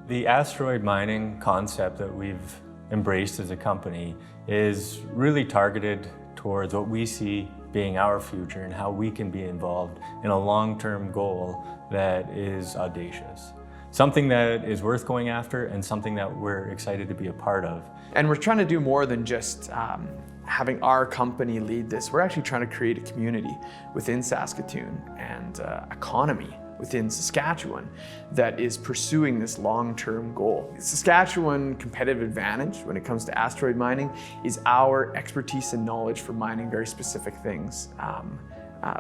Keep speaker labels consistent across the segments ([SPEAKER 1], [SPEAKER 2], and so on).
[SPEAKER 1] The asteroid mining concept that we've embraced as a company is really targeted towards what we see being our future and how we can be involved in a long-term goal that is audacious. Something that is worth going after and something that we're excited to be a part of.
[SPEAKER 2] And we're trying to do more than just having our company lead this. We're actually trying to create a community within Saskatoon and economy within Saskatchewan that is pursuing this long-term goal. Saskatchewan competitive advantage when it comes to asteroid mining is our expertise and knowledge for mining very specific things,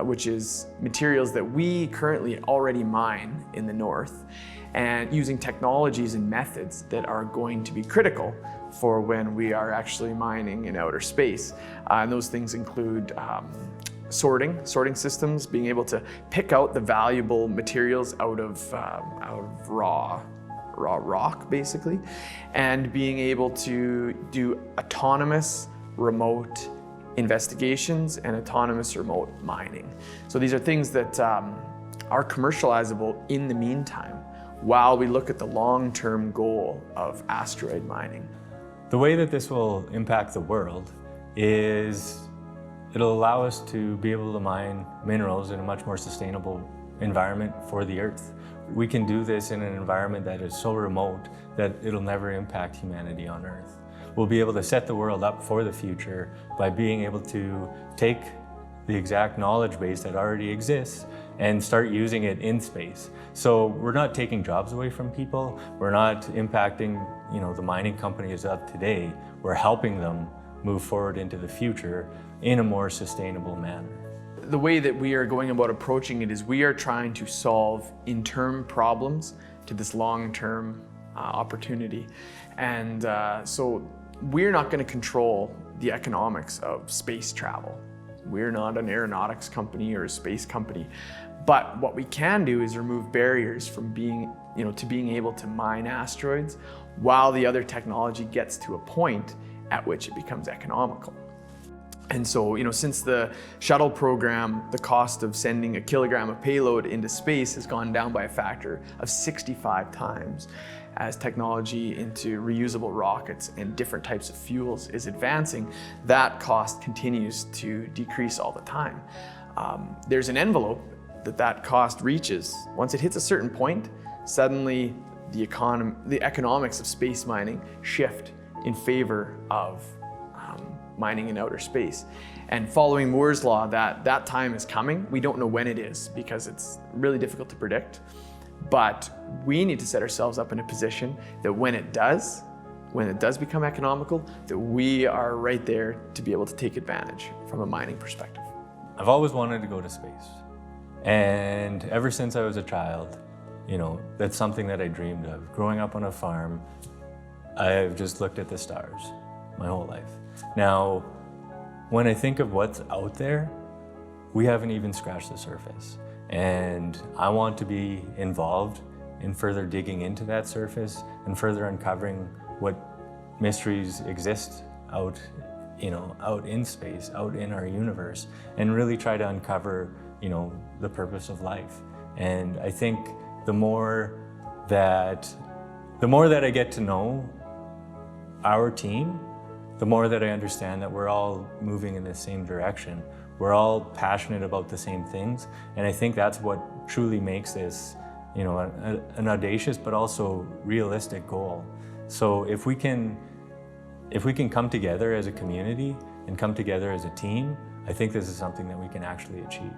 [SPEAKER 2] which is materials that we currently already mine in the north, and using technologies and methods that are going to be critical for when we are actually mining in outer space. And those things include sorting systems, being able to pick out the valuable materials out of raw rock, basically, and being able to do autonomous remote investigations and autonomous remote mining. So these are things that are commercializable in the meantime while we look at the long-term goal of asteroid mining.
[SPEAKER 1] The way that this will impact the world is it'll allow us to be able to mine minerals in a much more sustainable environment for the Earth. We can do this in an environment that is so remote that it'll never impact humanity on Earth. We'll be able to set the world up for the future by being able to take the exact knowledge base that already exists and start using it in space. So we're not taking jobs away from people. We're not impacting, the mining companies of today. We're helping them move forward into the future in a more sustainable manner.
[SPEAKER 2] The way that we are going about approaching it is we are trying to solve interim problems to this long-term opportunity. And so we're not going to control the economics of space travel. We're not an aeronautics company or a space company. But what we can do is remove barriers from being able to mine asteroids while the other technology gets to a point at which it becomes economical. And so, since the shuttle program, the cost of sending a kilogram of payload into space has gone down by a factor of 65 times. As technology into reusable rockets and different types of fuels is advancing, that cost continues to decrease all the time. There's an envelope that cost reaches. Once it hits a certain point, suddenly the economics of space mining shift in favor of mining in outer space. And following Moore's law, that time is coming. We don't know when it is because it's really difficult to predict. But we need to set ourselves up in a position that when it does become economical, that we are right there to be able to take advantage from a mining perspective.
[SPEAKER 1] I've always wanted to go to space. And ever since I was a child, that's something that I dreamed of. Growing up on a farm, I've just looked at the stars my whole life. Now, when I think of what's out there, we haven't even scratched the surface. And I want to be involved in further digging into that surface and further uncovering what mysteries exist out in space, out in our universe, and really try to uncover, the purpose of life. And I think the more that I get to know our team, the more that I understand that we're all moving in the same direction. We're all passionate about the same things. And I think that's what truly makes this, an audacious but also realistic goal. So if we can come together as a community and come together as a team, I think this is something that we can actually achieve.